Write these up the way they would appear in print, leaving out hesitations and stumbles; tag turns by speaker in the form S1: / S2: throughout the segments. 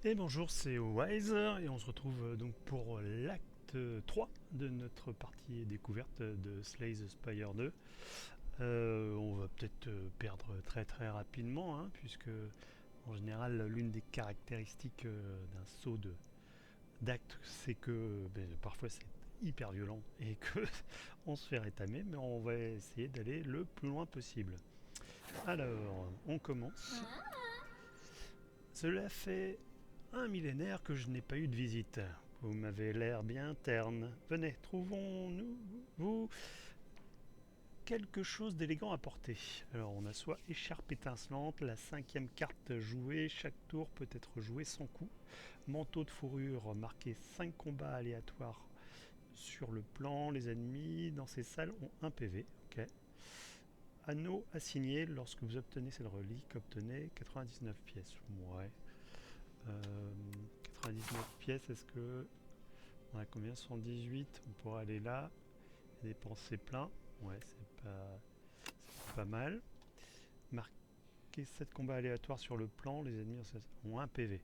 S1: Et bonjour, c'est Wise et on se retrouve donc pour l'acte 3 de notre partie découverte de Slay the Spire 2. On va peut-être perdre très très rapidement, hein, puisque en général l'une des caractéristiques d'un saut d'acte, c'est que parfois c'est hyper violent et que on se fait rétamer, mais on va essayer d'aller le plus loin possible. Alors, on commence. Cela fait un millénaire que je n'ai pas eu de visite. Vous m'avez l'air bien terne. Venez, trouvons-nous vous quelque chose d'élégant à porter. Alors on a soit écharpe étincelante, la cinquième carte jouée, chaque tour peut être joué sans coup. Manteau de fourrure marqué 5 combats aléatoires sur le plan. Les ennemis dans ces salles ont un PV. Ok. Anneau assigné, lorsque vous obtenez cette relique, obtenez 99 pièces. Ouais. Euh, 99 pièces, est-ce que on a combien? 118. On pourra aller là et dépenser plein. Ouais, c'est pas mal. Marquer 7 combats aléatoires sur le plan. Les ennemis ont un PV.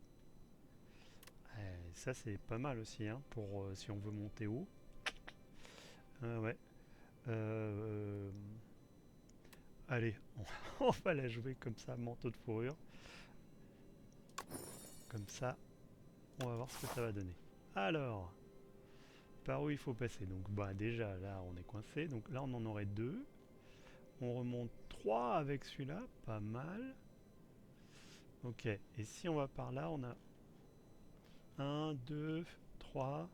S1: Ça, c'est pas mal aussi, hein, pour si on veut monter haut. Ouais. Euh, allez, on va la jouer comme ça, manteau de fourrure. Comme ça, on va voir ce que ça va donner. Alors, par où il faut passer? Donc, bah, déjà, là, on est coincé. Donc, là, on en aurait deux. On remonte 3 avec celui-là, pas mal. Ok, et si on va par là, on a un, 2, 3,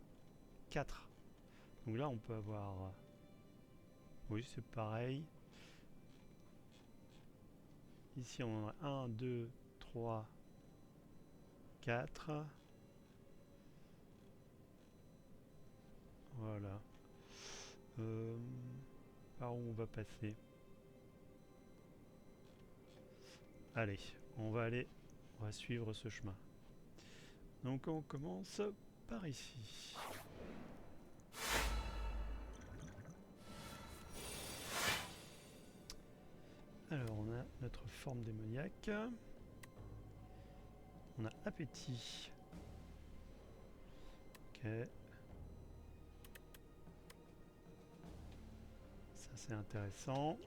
S1: 4. Donc là, on peut avoir... Oui, c'est pareil. Ici, on a un, 2, 3, 4. Voilà. Euh, par où on va passer? Allez, on va aller... On va suivre ce chemin. Donc on commence par ici. Alors, on a notre forme démoniaque. On a appétit. Ok. Ça, c'est intéressant.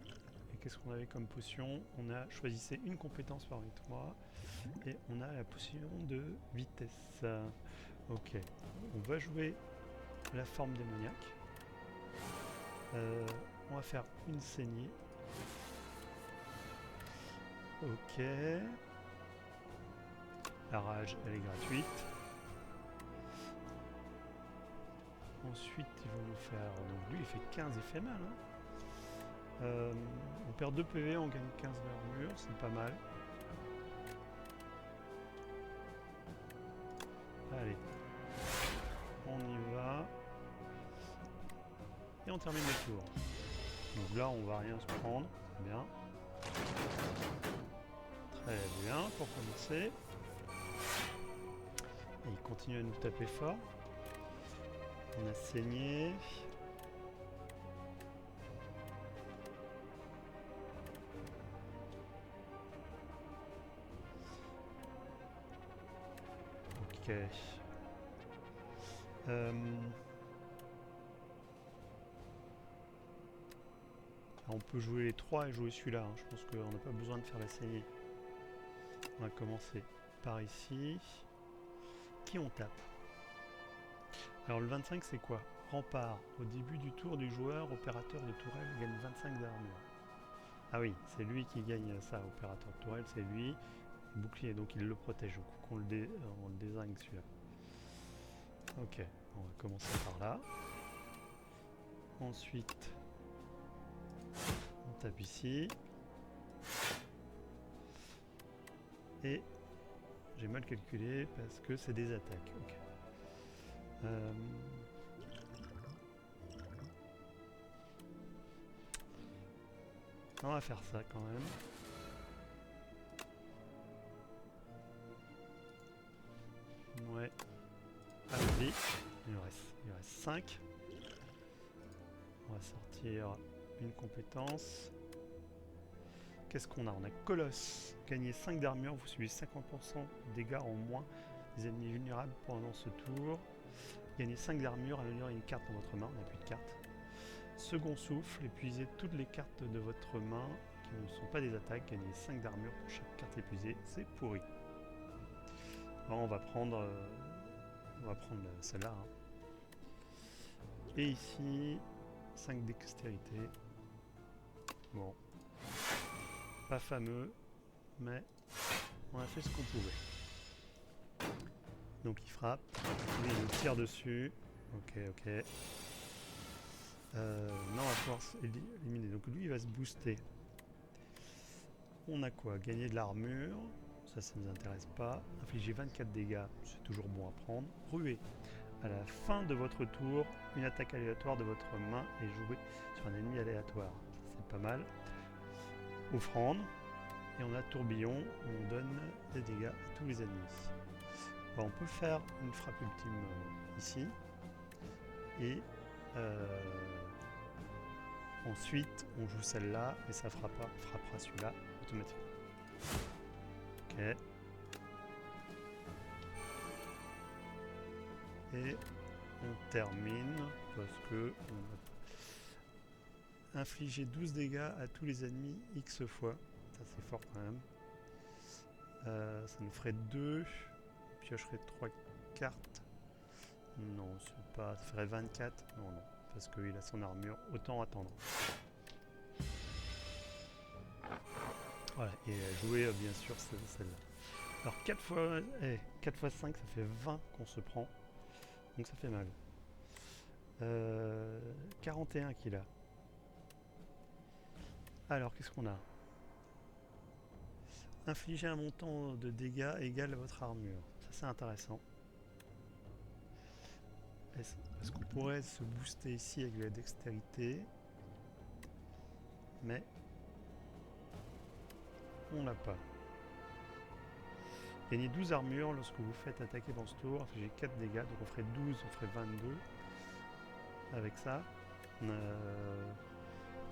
S1: Et qu'est-ce qu'on avait comme potion? On a choisi une compétence parmi trois. Et on a la potion de vitesse. Ok. On va jouer la forme démoniaque. On va faire une saignée. Ok. La rage, elle est gratuite. Ensuite, il va nous faire... Donc lui, il fait 15, il fait mal. Hein. On perd 2 PV, on gagne 15 d'armure, c'est pas mal. Allez, on y va. Et on termine le tour. Donc là, on va rien se prendre. Bien. Très bien, pour commencer. Et il continue à nous taper fort. On a saigné. Ok. On peut jouer les 3 et jouer celui-là. Hein. Je pense qu'on n'a pas besoin de faire la saignée. On va commencer par ici. Qui on tape? Alors le 25 c'est quoi? Rempart. Au début du tour du joueur, opérateur de tourelle gagne 25 d'armure. Ah oui, c'est lui qui gagne ça, opérateur de tourelle, c'est lui. Bouclier, donc il le protège. Donc on le désigne celui-là. Ok, on va commencer par là. Ensuite, on tape ici. Et j'ai mal calculé parce que c'est des attaques. Ok. On va faire ça quand même. Ouais. Allez-y. Il reste 5. On va sortir une compétence. Qu'est-ce qu'on a? On a Colosse. Gagnez 5 d'armure, vous subissez 50% de dégâts en moins les ennemis vulnérables pendant ce tour. Gagnez 5 d'armure à l'honneur une carte dans votre main, on n'a plus de cartes. Second souffle, épuisez toutes les cartes de votre main qui ne sont pas des attaques, gagnez 5 d'armure pour chaque carte épuisée, c'est pourri. Alors on va prendre celle-là. Hein. Et ici, 5 dextérité. Bon, pas fameux, mais on a fait ce qu'on pouvait. Donc il frappe, lui il nous tire dessus. Ok. Non, on va pouvoir éliminer. Donc lui il va se booster. On a quoi? Gagner de l'armure. Ça ne nous intéresse pas. Infliger 24 dégâts, c'est toujours bon à prendre. Ruer. À la fin de votre tour, une attaque aléatoire de votre main est jouée sur un ennemi aléatoire. C'est pas mal. Offrande. Et on a tourbillon, où on donne des dégâts à tous les ennemis. Alors, on peut faire une frappe ultime ici. Et ensuite, on joue celle-là et ça frappera celui-là automatiquement. Ok. Et on termine parce que on a infligé 12 dégâts à tous les ennemis X fois. Ça c'est fort quand même. Ça nous ferait 2. Piocherait 3 cartes. Non, c'est pas. Ça ferait 24. Non, parce qu'il a son armure. Autant attendre. Voilà, et jouer bien sûr celle-là. Alors 4 fois 5, ça fait 20 qu'on se prend. Donc ça fait mal. 41 qu'il a. Alors, qu'est-ce qu'on a? Infliger un montant de dégâts égal à votre armure. Ça, c'est intéressant. Est-ce qu'on pourrait se booster ici avec la dextérité? Mais on l'a pas. Gagnez 12 armures lorsque vous faites attaquer dans ce tour. Infligez 4 dégâts, donc on ferait 12, on ferait 22. Avec ça, ce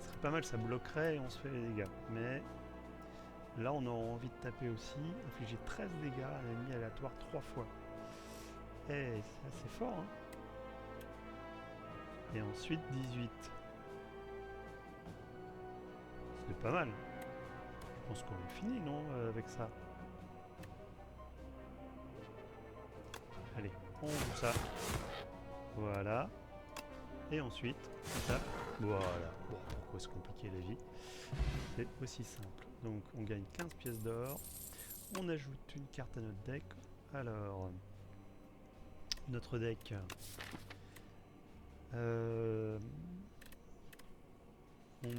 S1: serait pas mal, ça bloquerait et on se fait les dégâts. Mais là, on a envie de taper aussi. Infliger 13 dégâts à un ennemi aléatoire 3 fois. Et c'est assez fort, hein. Et ensuite 18. C'est pas mal. Je pense qu'on est fini, non, avec ça. Allez, on joue ça. Voilà. Et ensuite, ça. Voilà. Bon, pourquoi se compliquer la vie? C'est aussi simple. Donc, on gagne 15 pièces d'or. On ajoute une carte à notre deck. Alors, notre deck. On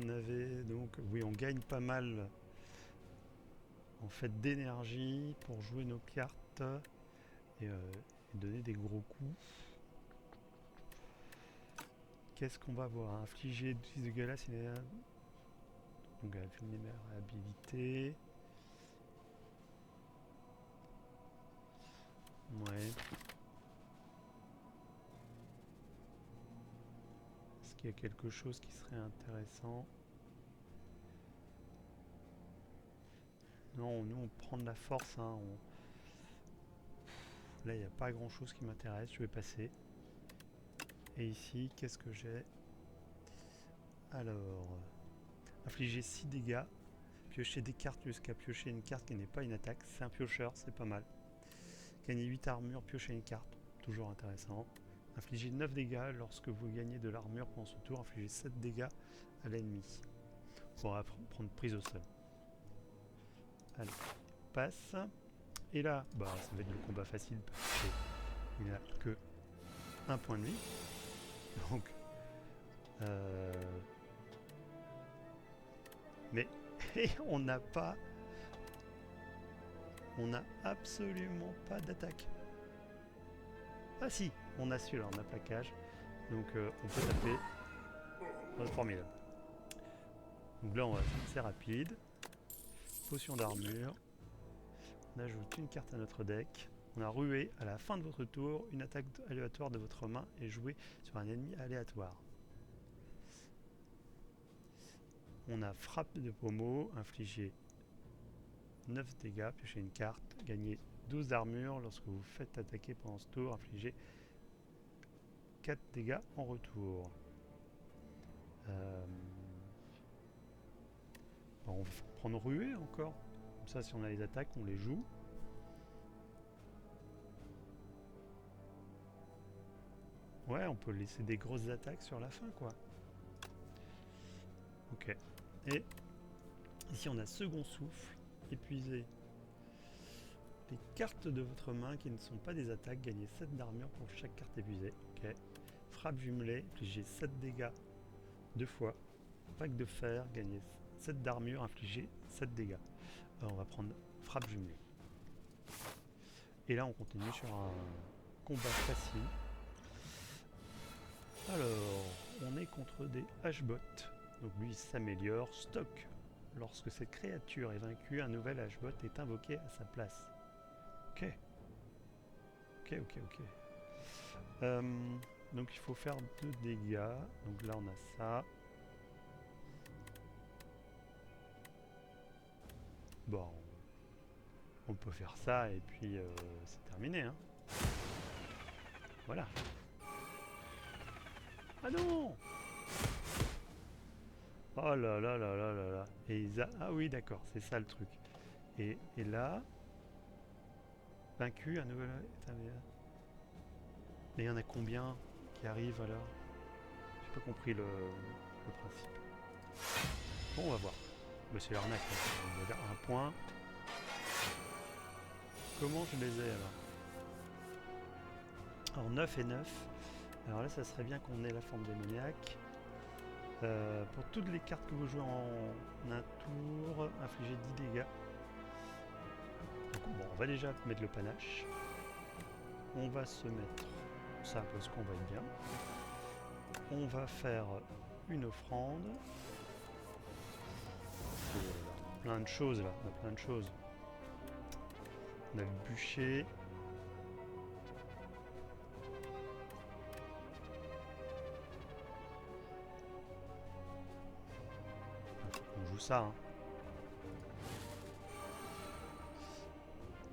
S1: avait donc, oui, on gagne pas mal en fait d'énergie pour jouer nos cartes et donner des gros coups. Qu'est-ce qu'on va voir? Infliger 10 dégâts là, c'est donc la vulnérabilité. Ouais. Est-ce qu'il y a quelque chose qui serait intéressant? Non, nous on prend de la force. Hein, Là, il n'y a pas grand chose qui m'intéresse. Je vais passer. Et ici, qu'est-ce que j'ai? Alors, infliger 6 dégâts. Piocher des cartes jusqu'à piocher une carte qui n'est pas une attaque. C'est un piocheur, c'est pas mal. Gagner 8 armures, piocher une carte. Toujours intéressant. Infliger 9 dégâts lorsque vous gagnez de l'armure pendant ce tour. Infliger 7 dégâts à l'ennemi. On va prendre prise au sol. Allez, passe. Et là, bah, ça va être le combat facile parce qu'il n'a que un point de vie. Donc, mais on n'a pas, on n'a absolument pas d'attaque. Ah si, on a celui-là, on a plaquage. Donc on peut taper. C'est formidable. Donc là, c'est rapide. Potion d'armure. On ajoute une carte à notre deck. On a rué à la fin de votre tour. Une attaque aléatoire de votre main est jouée sur un ennemi aléatoire. On a frappe de pommeau, infligé 9 dégâts, piocher une carte, gagner 12 d'armure. Lorsque vous faites attaquer pendant ce tour, infligez 4 dégâts en retour. Bon, on va prendre ruée encore. Comme ça, si on a les attaques, on les joue. Ouais, on peut laisser des grosses attaques sur la fin, quoi. Ok. Et ici, on a second souffle. Épuisez les cartes de votre main qui ne sont pas des attaques. Gagnez 7 d'armure pour chaque carte épuisée. Ok. Frappe jumelée. Infligez 7 dégâts 2 fois. Vague de fer. Gagnez 7 d'armure. Infligez 7 dégâts. Alors, on va prendre frappe jumelée. Et là, on continue sur un combat facile. Alors, on est contre des H-bots. Donc lui, il s'améliore. Stock. Lorsque cette créature est vaincue, un nouvel H-bot est invoqué à sa place. Ok. Ok. Donc il faut faire 2 dégâts. Donc là, on a ça. Bon, on peut faire ça et puis c'est terminé. Hein. Voilà. Ah non! Oh là là là là là là. Et ah oui, d'accord, c'est ça le truc. Et là, vaincu, un nouvel... Mais il y en a combien qui arrivent alors? J'ai pas compris le principe. Bon, on va voir. Bah, c'est l'arnaque. Hein. On va dire un point. Comment je les ai alors? Alors 9 et 9. Alors là, ça serait bien qu'on ait la forme démoniaque. Pour toutes les cartes que vous jouez en un tour, infligez 10 dégâts. Donc, bon, on va déjà mettre le panache. On va se mettre ça parce qu'on va être bien. On va faire une offrande. Plein de choses là, on a plein de choses. On a le bûcher. On joue ça. Hein.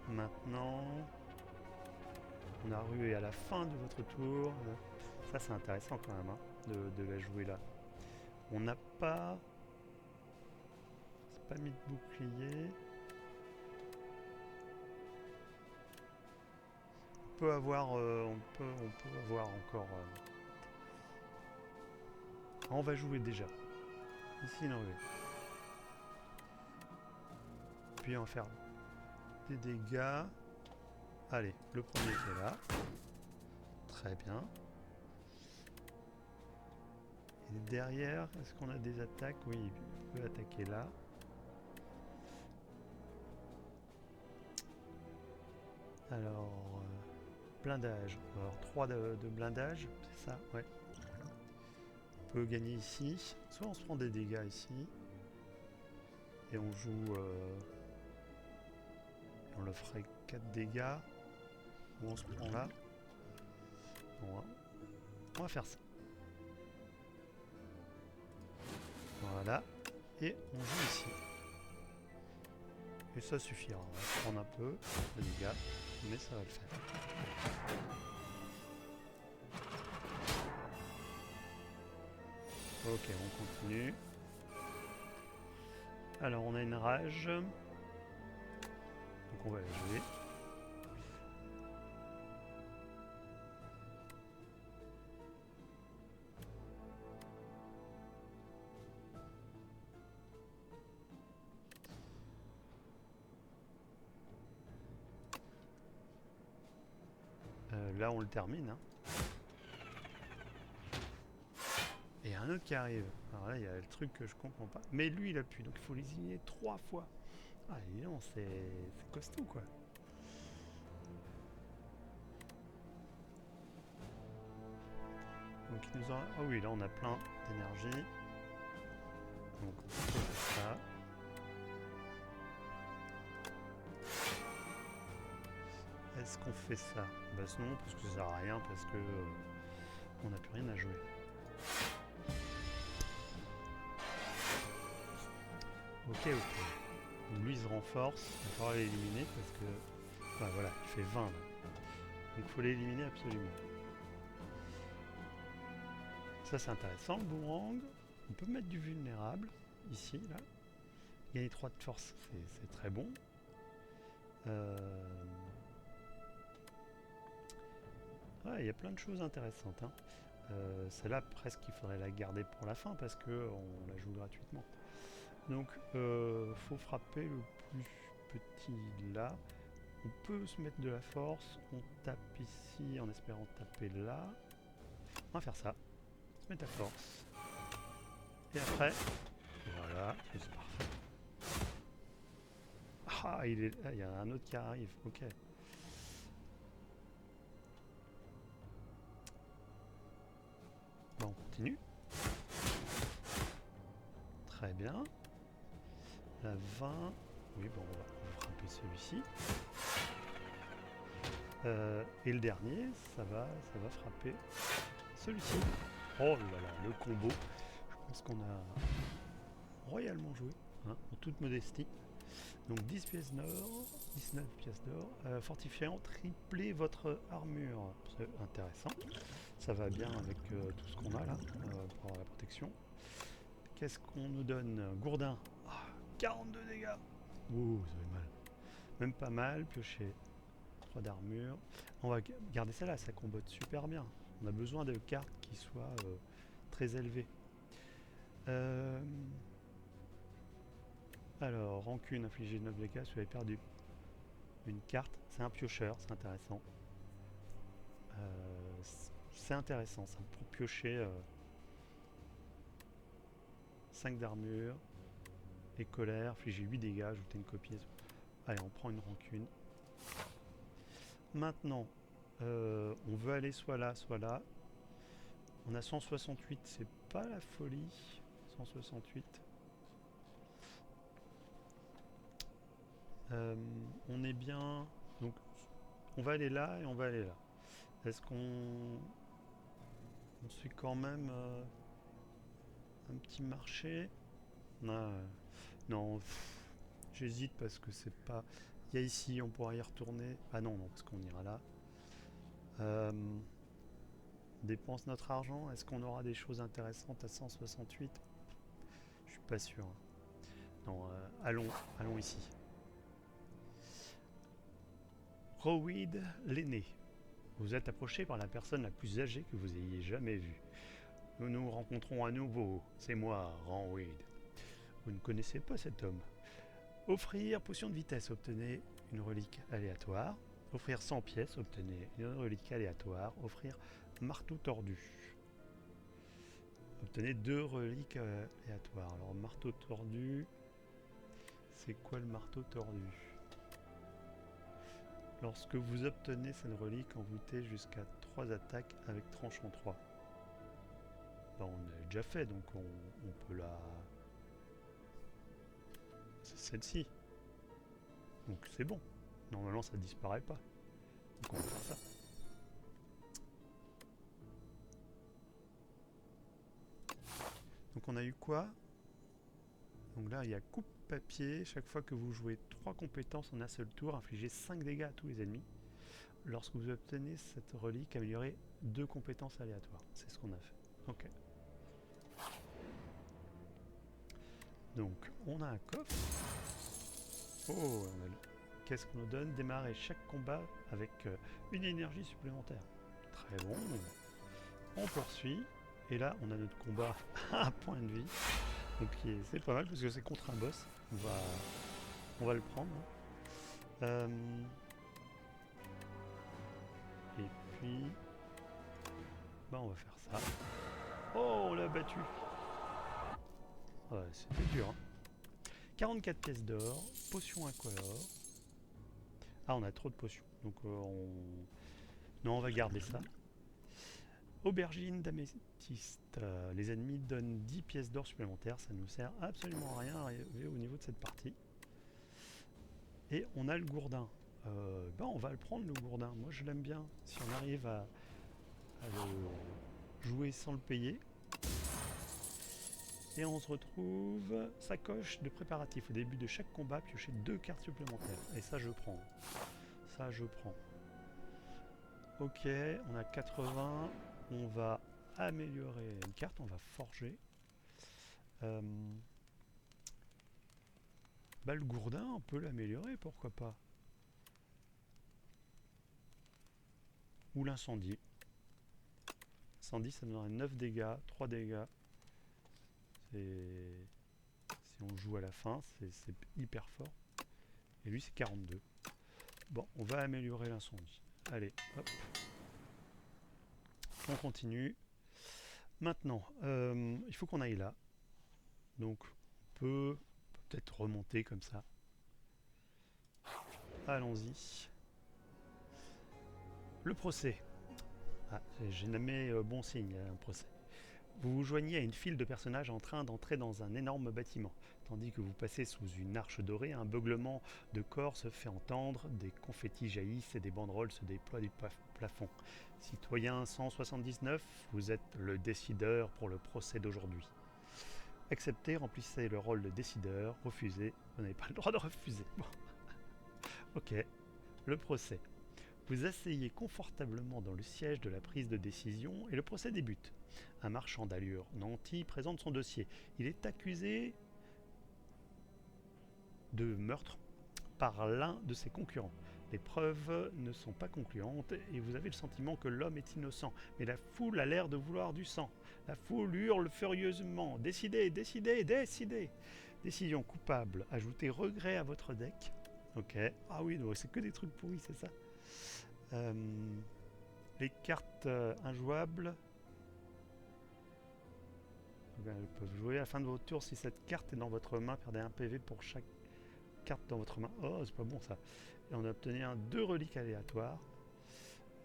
S1: Maintenant, on a rué à la fin de votre tour. Ça c'est intéressant quand même hein, de la jouer là. On n'a pas... C'est pas mis de bouclier. On peut avoir... on peut avoir encore... on va jouer déjà. Ici il en veut. Puis on va faire des dégâts. Allez, le premier qui est là. Très bien. Et derrière, est-ce qu'on a des attaques? Oui, il peut attaquer là. Alors, blindage. Alors, 3 de blindage, c'est ça? Ouais. On peut gagner ici. Soit on se prend des dégâts ici. Et on joue... on le ferait 4 dégâts. Ou on se prend là. Bon, on va faire ça. Voilà. Et on joue ici. Et ça suffira. On va se prendre un peu de dégâts. Mais ça va le faire. Ok, on continue. Alors on a une rage. Donc on va la jouer. Là on le termine. Hein. Et un autre qui arrive. Alors là il y a le truc que je comprends pas. Mais lui il appuie, donc il faut lésigner 3 fois. Ah non, c'est costaud quoi. Donc il nous a... Ah oui, là on a plein d'énergie. Donc on fait ça. Est-ce qu'on fait ça? Bah non, parce que ça sert à rien, parce que on n'a plus rien à jouer. Ok. Donc lui il se renforce, il va falloir l'éliminer parce que Ah, voilà, il fait 20 là. Donc il faut l'éliminer absolument. Ça c'est intéressant, le boomerang. On peut mettre du vulnérable, ici, là. Gagner 3 de force, c'est très bon. Ouais, il y a plein de choses intéressantes. Hein. Celle-là, presque, il faudrait la garder pour la fin parce qu'on la joue gratuitement. Donc, faut frapper le plus petit là. On peut se mettre de la force. On tape ici en espérant taper là. On va faire ça. Se mettre à force. Et après, voilà, c'est parfait. Ah, il y a un autre qui arrive. Ok. Bon, on continue. Très bien. La 20. Oui, bon, on va frapper celui-ci. Et le dernier, ça va frapper celui-ci. Oh là là, le combo. Je pense qu'on a royalement joué, hein, en toute modestie. Donc 10 pièces d'or, 19 pièces d'or. Fortifiant, triplez votre armure. C'est intéressant. Ça va bien avec tout ce qu'on a là, pour la protection. Qu'est-ce qu'on nous donne? Gourdin. Ah, 42 dégâts. Ouh, ça fait mal. Même pas mal, piocher 3 d'armure. On va garder ça là, ça combote super bien. On a besoin de cartes qui soient très élevées. Alors, rancune, infligée 9 dégâts si vous avez perdu une carte. C'est un piocheur, c'est intéressant. C'est intéressant ça, pour piocher 5 d'armure et colère, infliger 8 dégâts, ajouter une copie. Allez, on prend une rancune. Maintenant, on veut aller soit là, soit là. On a 168, c'est pas la folie. 168. On est bien. Donc, on va aller là et on va aller là. Est-ce qu'on suit quand même un petit marché? Non, j'hésite parce que c'est pas. Il y a ici, on pourra y retourner. Ah non, parce qu'on ira là. On dépense notre argent. Est-ce qu'on aura des choses intéressantes à 168? Je suis pas sûr. Non, allons ici. Roweed l'aîné. Vous êtes approché par la personne la plus âgée que vous ayez jamais vue. Nous nous rencontrons à nouveau. C'est moi, Roweed. Vous ne connaissez pas cet homme. Offrir potion de vitesse, obtenez une relique aléatoire. Offrir 100 pièces, obtenez une relique aléatoire. Offrir marteau tordu. Obtenez 2 reliques aléatoires. Alors, marteau tordu. C'est quoi le marteau tordu? Lorsque vous obtenez cette relique, envoûtez jusqu'à 3 attaques avec tranchant 3. Ben, on l'a déjà fait, donc on peut la... C'est celle-ci. Donc c'est bon. Normalement ça disparaît pas. Donc on va faire ça. Donc on a eu quoi? Donc là il y a coupe papier. Chaque fois que vous jouez 3 compétences en un seul tour, infligez 5 dégâts à tous les ennemis. Lorsque vous obtenez cette relique, améliorez 2 compétences aléatoires. C'est ce qu'on a fait. Ok. Donc on a un coffre. Oh, qu'est-ce qu'on nous donne? Démarrer chaque combat avec une énergie supplémentaire. Très bon. On poursuit. Et là, on a notre combat à un point de vie. Donc c'est pas mal parce que c'est contre un boss. On va le prendre. Et puis... on va faire ça. Oh, on l'a battu. Ouais, c'était dur. Hein. 44 pièces d'or. Potion incolore. Ah, on a trop de potions. Donc non, on va garder ça. Aubergine d'améthyste. Les ennemis donnent 10 pièces d'or supplémentaires. Ça ne nous sert absolument à rien à arriver au niveau de cette partie. Et on a le gourdin. On va le prendre, le gourdin. Moi, je l'aime bien. Si on arrive à le jouer sans le payer. Et on se retrouve sacoche de préparatif. Au début de chaque combat, piocher 2 cartes supplémentaires. Et ça, je prends. ça je prends. Ok, on a 80. On va améliorer une carte, on va forger. Bah, le gourdin, on peut l'améliorer, pourquoi pas. Ou l'incendie. L'incendie, ça donnerait 9 dégâts, 3 dégâts. Si on joue à la fin, c'est hyper fort. Et lui, c'est 42. Bon, on va améliorer l'incendie. Allez, hop. On continue. Maintenant, il faut qu'on aille là. Donc, on peut peut-être remonter comme ça. Allons-y. Le procès. Ah, j'ai nommé bon signe, un procès. Vous vous joignez à une file de personnages en train d'entrer dans un énorme bâtiment. Tandis que vous passez sous une arche dorée, un beuglement de corps se fait entendre, des confettis jaillissent et des banderoles se déploient du plafond. Citoyen 179, vous êtes le décideur pour le procès d'aujourd'hui. Acceptez, remplissez le rôle de décideur, refusez, vous n'avez pas le droit de refuser. Bon. Ok, le procès. Vous asseyez confortablement dans le siège de la prise de décision et le procès débute. Un marchand d'allure nanti présente son dossier. Il est accusé de meurtre par l'un de ses concurrents. Les preuves ne sont pas concluantes et vous avez le sentiment que l'homme est innocent. Mais la foule a l'air de vouloir du sang. La foule hurle furieusement. Décidez, décidez, décidez. Décision coupable. Ajoutez regret à votre deck. Ok. Ah oui, c'est que des trucs pourris, c'est ça. Les cartes injouables. Elles peuvent jouer à la fin de votre tour si cette carte est dans votre main. Perdez un PV pour chaque carte dans votre main. Oh, c'est pas bon ça. Et on a obtenu 2 reliques aléatoires.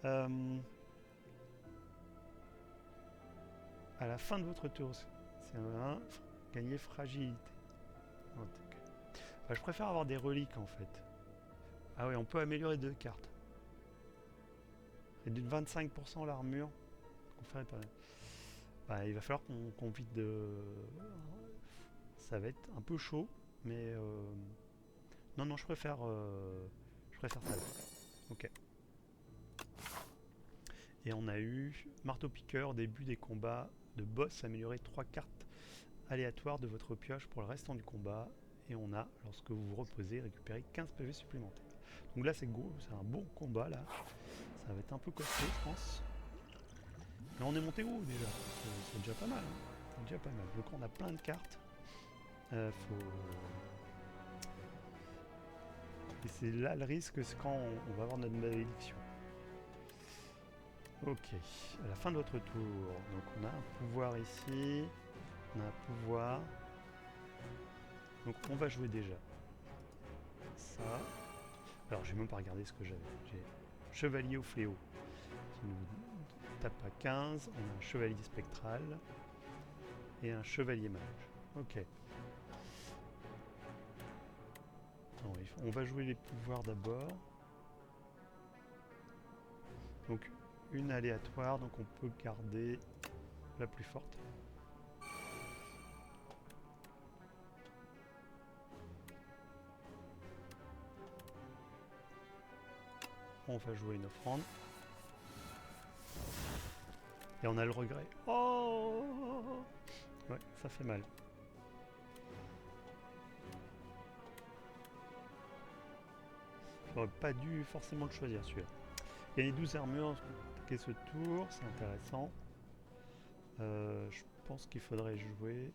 S1: À la fin de votre tour, c'est un gagner fragilité. Enfin, je préfère avoir des reliques en fait. Ah oui, on peut améliorer 2 cartes. Et d'une 25% l'armure. Bah, il va falloir qu'on vide de. Ça va être un peu chaud, mais non, je préfère ça. Ok. Et on a eu marteau-piqueur, début des combats de boss, améliorer 3 cartes aléatoires de votre pioche pour le restant du combat. Et on a, lorsque vous vous reposez, récupéré 15 PV supplémentaires. Donc là, c'est un bon combat là. Ça va être un peu costaud, je pense. Mais on est monté haut déjà. C'est déjà pas mal. Hein. C'est déjà pas mal. Donc on a plein de cartes. Et c'est là le risque, c'est quand on va avoir notre malédiction. Ok, à la fin de votre tour, donc on a un pouvoir ici, on a un pouvoir, donc on va jouer déjà ça. Alors j'ai même pas regardé ce que j'avais, j'ai chevalier au fléau qui nous tape à 15, on a un chevalier spectral et un chevalier mage. Ok. Non, on va jouer les pouvoirs d'abord. Donc une aléatoire, donc on peut garder la plus forte. On va jouer une offrande. Et on a le regret. Oh, ouais, ça fait mal. J'aurais pas dû forcément le choisir celui-là. Gagner 12 armures, attaquer ce tour, c'est intéressant. Je pense qu'il faudrait jouer.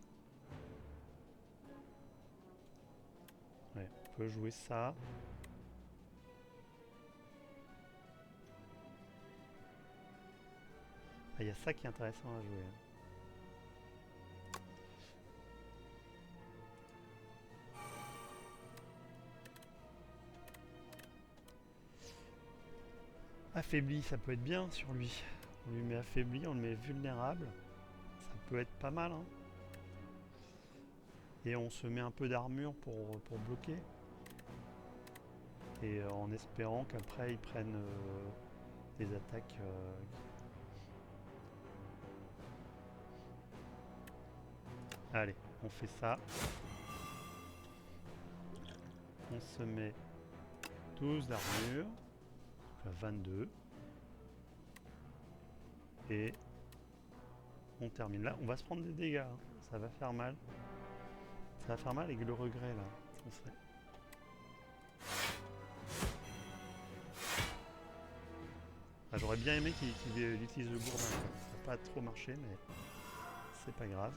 S1: Ouais, on peut jouer ça. Ah, il y a ça qui est intéressant à jouer. Affaibli, ça peut être bien sur lui. On lui met affaibli, on le met vulnérable. Ça peut être pas mal. Hein. Et on se met un peu d'armure pour bloquer. Et en espérant qu'après ils prennent des attaques. Allez, on fait ça. On se met 12 d'armure. là 22. Et on termine là. On va se prendre des dégâts. Hein. Ça va faire mal. Ça va faire mal avec le regret là. On serait... Ah, j'aurais bien aimé qu'il utilise le gourdin. Ça n'a pas trop marché, mais c'est pas grave.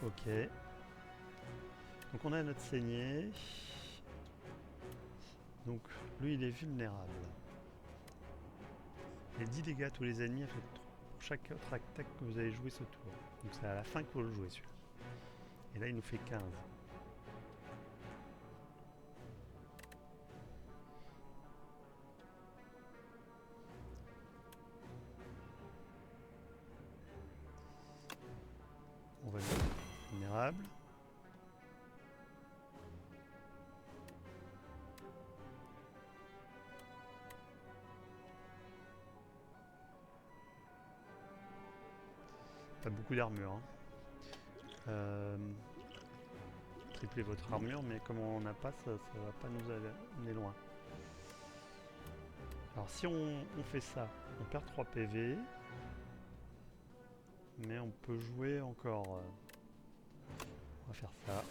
S1: Ok. Donc on a notre saignée. Donc lui il est vulnérable. Les 10 dégâts à tous les ennemis pour chaque autre attaque que vous avez joué ce tour. Donc c'est à la fin qu'il faut le jouer celui-là. Et là il nous fait 15. On va le mettre vulnérable. Pas beaucoup d'armure. Hein. Tripler votre armure, mais comme on n'a pas, ça va pas nous amener loin. Alors si on fait ça, on perd 3 PV. Mais on peut jouer encore. On va faire ça.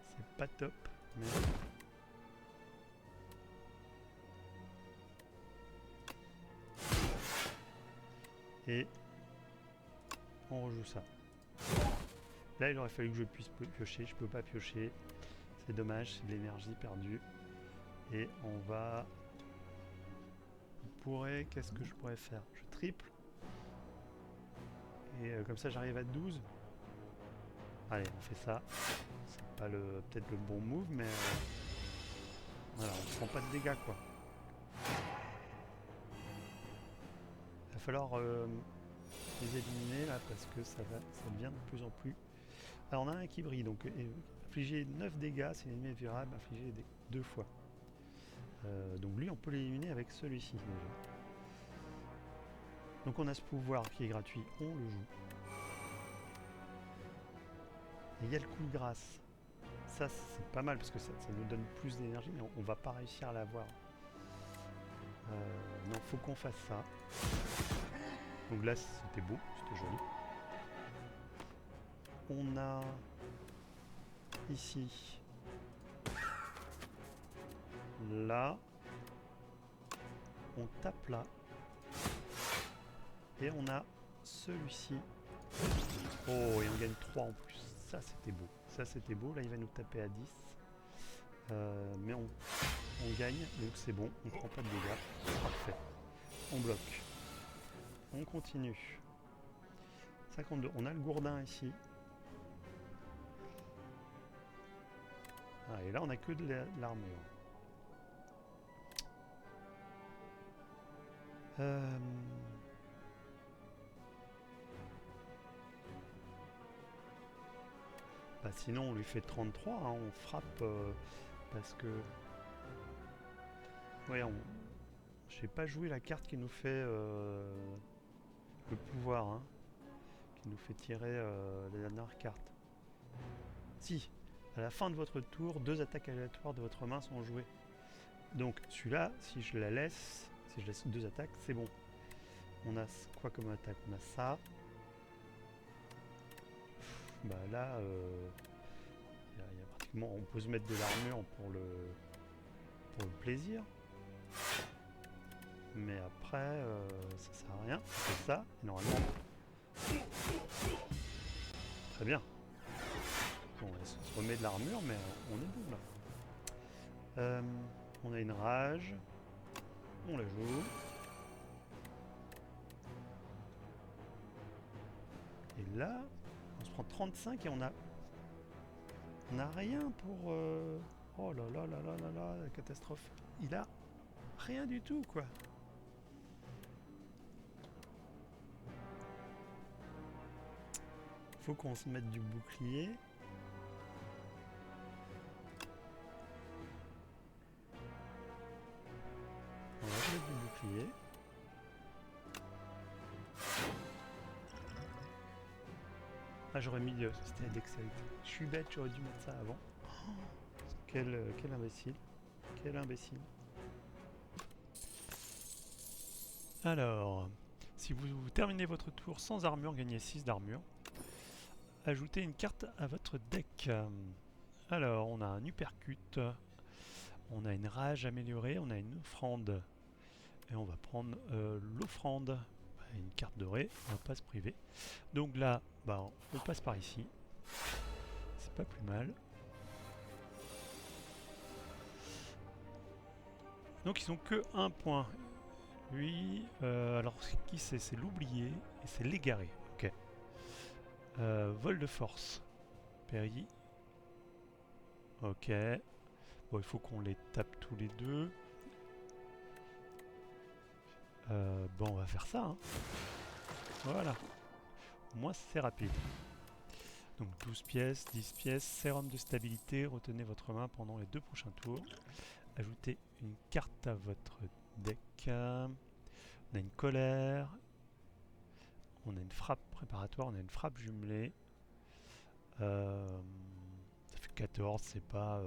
S1: C'est pas top, mais... Et on rejoue ça. Là, il aurait fallu que je puisse piocher. Je peux pas piocher. C'est dommage, c'est de l'énergie perdue. Et on va... Qu'est-ce que je pourrais faire? Je triple. Et comme ça, j'arrive à 12. Allez, on fait ça. C'est pas peut-être le bon move, mais... voilà, on prend pas de dégâts, quoi. Il va falloir les éliminer, là, parce que ça devient de plus en plus... Alors, on a un qui brille, donc infliger 9 dégâts, c'est l'ennemi vulnérable, infliger 2 fois. Donc lui on peut l'éliminer avec celui-ci déjà. Donc on a ce pouvoir qui est gratuit, on le joue. Et il y a le coup de grâce. Ça c'est pas mal parce que ça nous donne plus d'énergie, mais on va pas réussir à l'avoir. Non, faut qu'on fasse ça. Donc là c'était beau, c'était joli. On a ici là, on tape là, et on a celui-ci. Oh, et on gagne 3 en plus. Ça c'était beau. Ça c'était beau. Là il va nous taper à 10. Mais on gagne, donc c'est bon. On prend pas de dégâts. Parfait. On bloque. On continue. 52. On a le gourdin ici. Ah, et là on a que de l'armure. Bah sinon on lui fait 33, hein, on frappe parce que... Ouais, j'ai pas joué la carte qui nous fait le pouvoir, hein, qui nous fait tirer la dernière carte. Si, à la fin de votre tour, 2 attaques aléatoires de votre main sont jouées. Donc celui-là, si je la laisse, si je laisse 2 attaques, c'est bon. On a quoi comme attaque? On a ça. Bah là, y a pratiquement, on peut se mettre de l'armure pour le plaisir. Mais après, ça sert à rien. C'est ça, et normalement. Très bien. Bon, on se remet de l'armure, mais on est bon là. On a une rage. On la joue. Et là, on se prend 35 et on a rien pour... Oh là là là là là là, la catastrophe. Il a rien du tout, quoi. Faut qu'on se mette du bouclier. On va se mettre du bouclier. Ah, j'aurais mis le système de dextérité. Je suis bête, j'aurais dû mettre ça avant. Quel imbécile. Quel imbécile. Alors, si vous terminez votre tour sans armure, gagnez 6 d'armure. Ajoutez une carte à votre deck. Alors, on a un uppercut. On a une rage améliorée. On a une offrande. Et on va prendre l'offrande. Une carte dorée. On va pas se priver. Donc là, bah, on passe par ici. C'est pas plus mal. Donc ils ont que un point. Lui, alors qui c'est? C'est l'oublié et c'est l'égaré. Ok. Vol de force. Perry. Ok. Bon, il faut qu'on les tape tous les deux. Bon, on va faire ça. Hein. Voilà. Au moins, c'est rapide. Donc 12 pièces, 10 pièces. Sérum de stabilité. Retenez votre main pendant les 2 prochains tours. Ajoutez une carte à votre deck. On a une colère. On a une frappe préparatoire. On a une frappe jumelée. Ça fait 14, c'est pas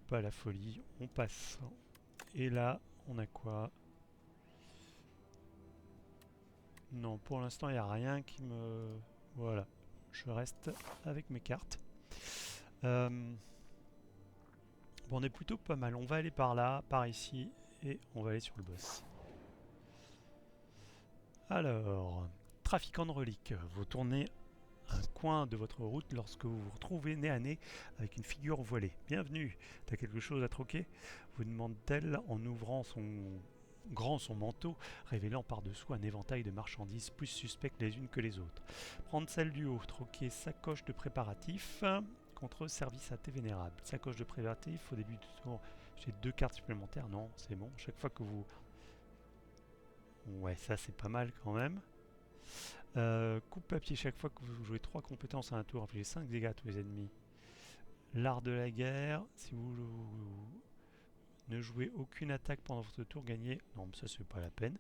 S1: la folie. On passe. Et là, on a quoi? Non, pour l'instant, il n'y a rien qui me... Voilà. Je reste avec mes cartes. Bon, on est plutôt pas mal. On va aller par là, par ici, et on va aller sur le boss. Alors, trafiquant de reliques. Vous tournez un coin de votre route lorsque vous vous retrouvez nez à nez avec une figure voilée. Bienvenue, t'as quelque chose à troquer? Vous demande-t-elle en ouvrant son manteau, révélant par-dessous un éventail de marchandises plus suspectes les unes que les autres. Prendre celle du haut, troquer sacoche de préparatifs contre service à thé vénérable. Sacoche de préparatifs, au début du tour, j'ai 2 cartes supplémentaires. Non, c'est bon. Chaque fois que vous... Ouais, ça c'est pas mal quand même. Coupe papier, chaque fois que vous jouez 3 compétences à un tour, infligez 5 dégâts à tous les ennemis. L'art de la guerre, si vous ne jouez aucune attaque pendant votre tour, gagnez. Non, ça c'est pas la peine.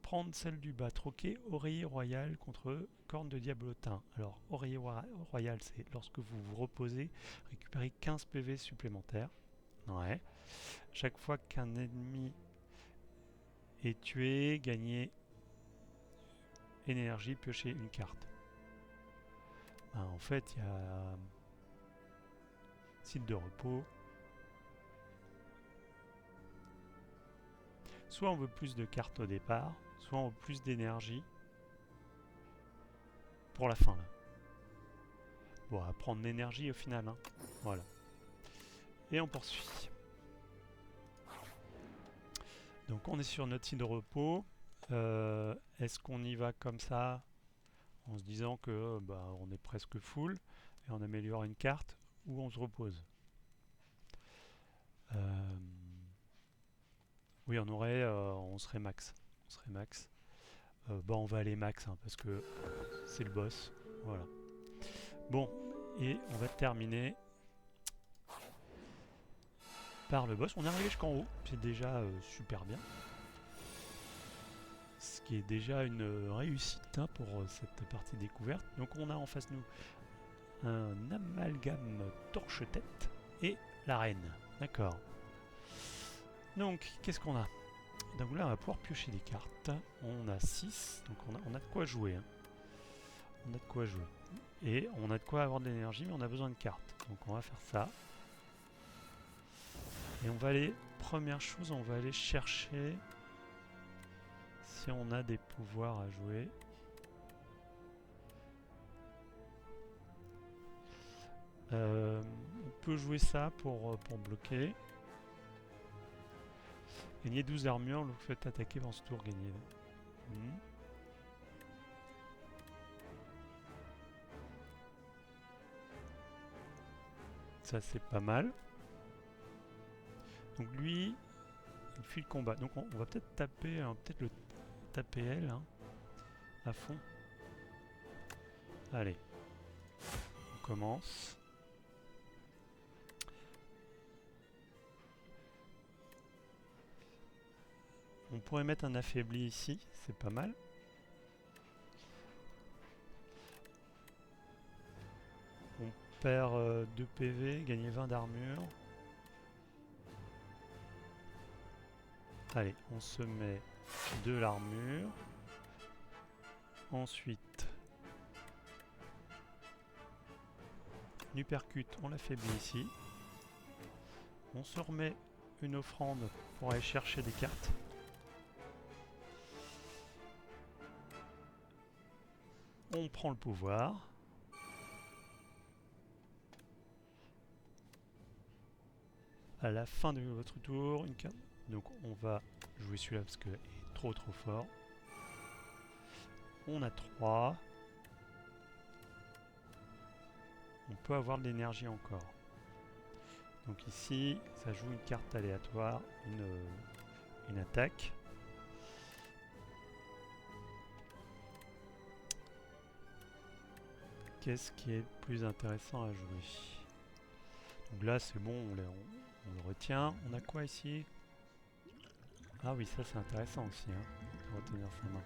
S1: Prendre celle du bas, troquer oreiller royal contre corne de diablotin. Alors, oreiller royal, c'est lorsque vous vous reposez, récupérez 15 PV supplémentaires. Ouais. Chaque fois qu'un ennemi est tué, gagnez énergie, piochez une carte. Ben, en fait, il y a site de repos. Soit on veut plus de cartes au départ, soit on veut plus d'énergie pour la fin là. Bon, on va prendre l'énergie au final. Hein. Voilà. Et on poursuit. Donc on est sur notre site de repos. Est-ce qu'on y va comme ça en se disant que bah, on est presque full et on améliore une carte ou on se repose? Oui, on serait max. On serait max. Bon, on va aller max hein, parce que c'est le boss. Voilà. Bon, et on va terminer par le boss. On est arrivé jusqu'en haut, c'est déjà super bien. Ce qui est déjà une réussite hein, pour cette partie découverte. Donc on a en face de nous un amalgame torche-tête et la reine. D'accord. Donc, qu'est-ce qu'on a? Donc là, on va pouvoir piocher des cartes. On a 6, donc on a de quoi jouer. Hein. On a de quoi jouer. Et on a de quoi avoir de l'énergie, mais on a besoin de cartes. Donc on va faire ça. Et on va aller, première chose, on va aller chercher si on a des pouvoirs à jouer. On peut jouer ça pour bloquer. Gagner 12 armures, vous faites attaquer dans ce tour gagné. Ça c'est pas mal. Donc lui, il fuit le combat. Donc on va peut-être taper, peut-être le taper elle hein, à fond. Allez, on commence. On pourrait mettre un affaibli ici, c'est pas mal. perd 2 PV, gagner 20 d'armure. Allez, on se met de l'armure. Ensuite, Nupercute, on l'affaiblit ici. On se remet une offrande pour aller chercher des cartes. On prend le pouvoir. À la fin de votre tour, une carte. Donc on va jouer celui-là parce qu'il est trop fort. On a 3. On peut avoir de l'énergie encore. Donc ici, ça joue une carte aléatoire, une attaque. Qu'est-ce qui est plus intéressant à jouer? Donc là, c'est bon, on le retient. On a quoi ici? Ah oui, ça c'est intéressant aussi, hein, de retenir sa main.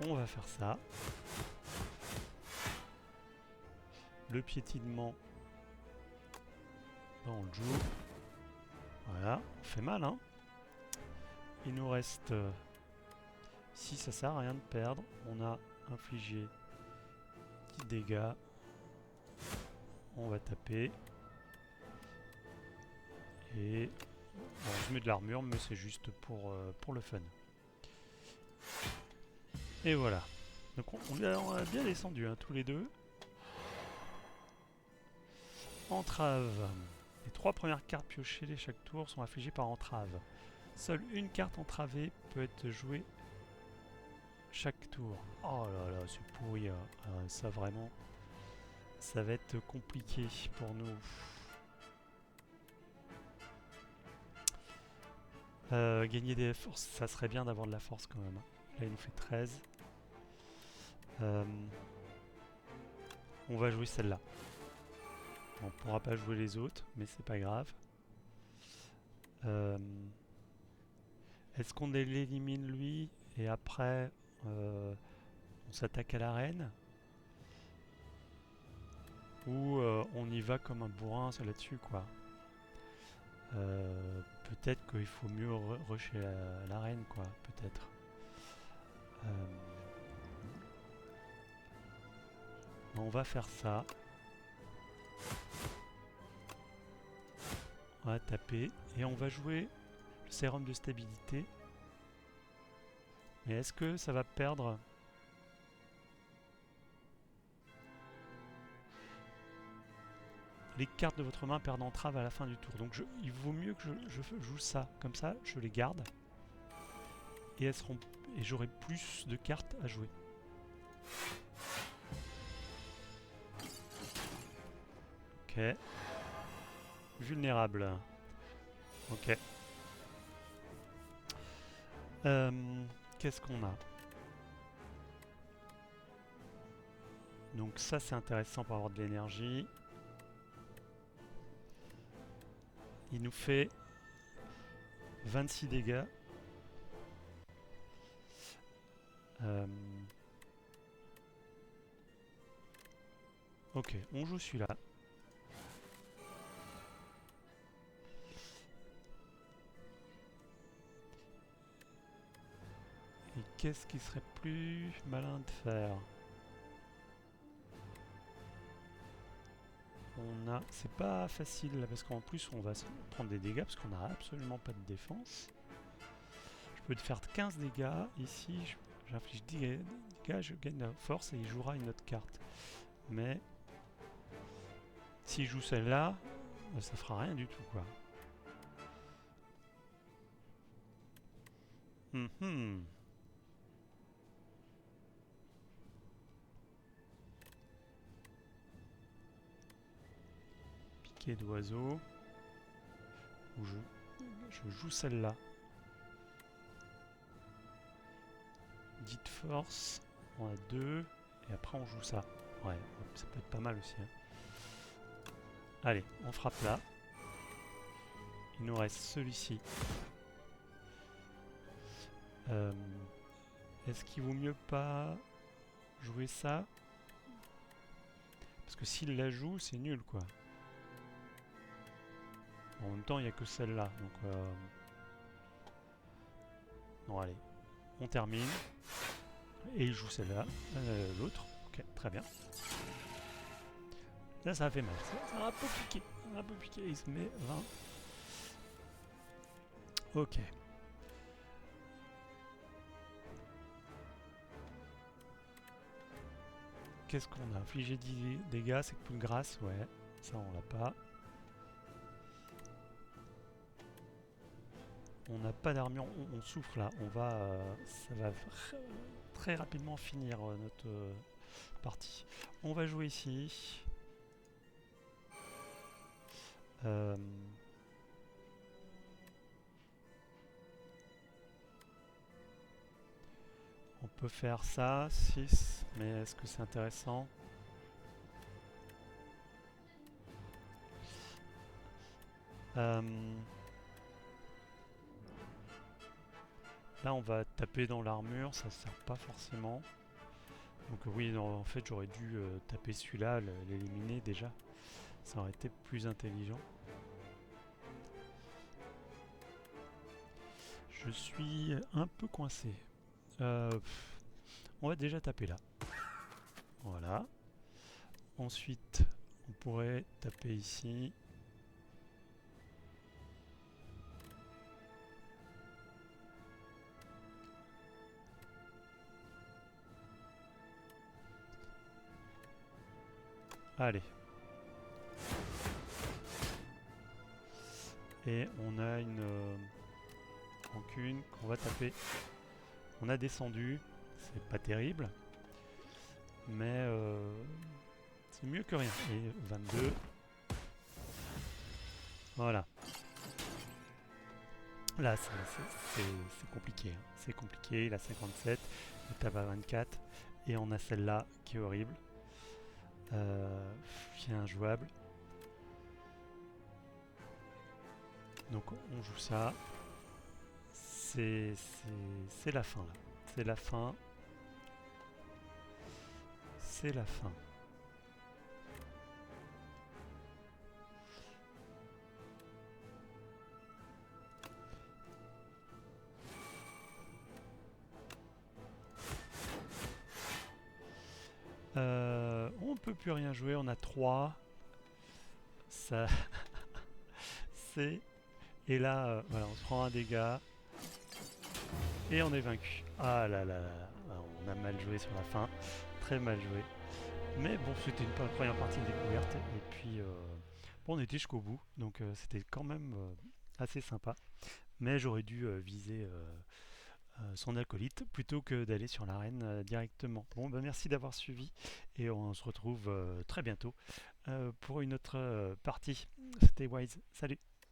S1: On va faire ça. Le piétinement, ben, on le joue. Voilà, on fait mal, hein. Il nous reste... ici, ça sert à rien de perdre. On a infligé 10 dégâts. On va taper. Et bon, je mets de l'armure, mais c'est juste pour le fun. Et voilà. Donc on a bien descendu, hein, tous les deux. Entrave. Les 3 premières cartes piochées chaque tour sont affligées par entrave. Seule une carte entravée peut être jouée chaque tour. Oh là là, c'est pourri. Hein. Ça vraiment, ça va être compliqué pour nous. Gagner des forces, ça serait bien d'avoir de la force quand même. Là il nous fait 13. On va jouer celle-là. On pourra pas jouer les autres, mais c'est pas grave. Est-ce qu'on l'élimine lui et après on s'attaque à l'arène? Ou on y va comme un bourrin là-dessus quoi. Peut-être qu'il faut mieux rusher l'arène quoi, peut-être. On va faire ça. On va taper et on va jouer le sérum de stabilité. Mais est-ce que ça va perdre? Les cartes de votre main perdent entrave à la fin du tour. Donc il vaut mieux que je joue ça. Comme ça, je les garde. Et j'aurai plus de cartes à jouer. Ok. Vulnérable. Ok. Qu'est-ce qu'on a? Donc ça c'est intéressant pour avoir de l'énergie. Il nous fait 26 dégâts. Ok, on joue celui-là. Et qu'est-ce qui serait plus malin de faire? C'est pas facile là, parce qu'en plus on va prendre des dégâts parce qu'on n'a absolument pas de défense. Je peux te faire 15 dégâts. Ici, j'inflige 10 dégâts, je gagne la force et il jouera une autre carte. Mais s'il joue celle-là, ça fera rien du tout quoi. Piqué d'oiseau. Ou je joue celle-là. 10 de force. On a 2. Et après on joue ça. Ouais, ça peut être pas mal aussi. Hein. Allez, on frappe là. Il nous reste celui-ci. Euh, Est-ce qu'il vaut mieux pas jouer ça? Parce que s'il la joue, c'est nul quoi. En même temps, il n'y a que celle-là. Donc, non, allez, on termine. Et il joue celle-là, l'autre. Ok, très bien. Là, ça a fait mal. Ça a un peu piqué. Un peu piqué. Il se met 20. Ok. Qu'est-ce qu'on a? Infligé 10 dégâts, c'est coup de grâce, ouais. Ça, on l'a pas. On n'a pas d'armure, on souffre là. On va, ça va très rapidement finir notre partie. On va jouer ici. Euh, on peut faire ça, 6, mais est-ce que c'est intéressant? Euh, Là, on va taper dans l'armure, ça sert pas forcément. Donc oui, non, en fait, j'aurais dû taper celui-là, l'éliminer déjà. Ça aurait été plus intelligent. Je suis un peu coincé. On va déjà taper là. Voilà. Ensuite, on pourrait taper ici. Allez. Et on a une rancune qu'on va taper. On a descendu. C'est pas terrible. Mais c'est mieux que rien. Et 22. Voilà. Là, c'est compliqué. Hein. C'est compliqué. Il a 57. Il tape à 24. Et on a celle-là qui est horrible. Qui est injouable. Donc on joue ça. C'est la fin là. C'est la fin. C'est la fin. On peut plus rien jouer, on a 3. Ça. C'est. Et là, voilà, on se prend un dégât. Et on est vaincu. Ah là là là. On a mal joué sur la fin. Très mal joué. Mais bon, c'était une première partie de découverte. Et puis, bon, on était jusqu'au bout. Donc, c'était quand même assez sympa. Mais j'aurais dû viser son acolyte plutôt que d'aller sur l'arène directement. Bon, ben merci d'avoir suivi et on se retrouve très bientôt pour une autre partie. C'était Wise. Salut!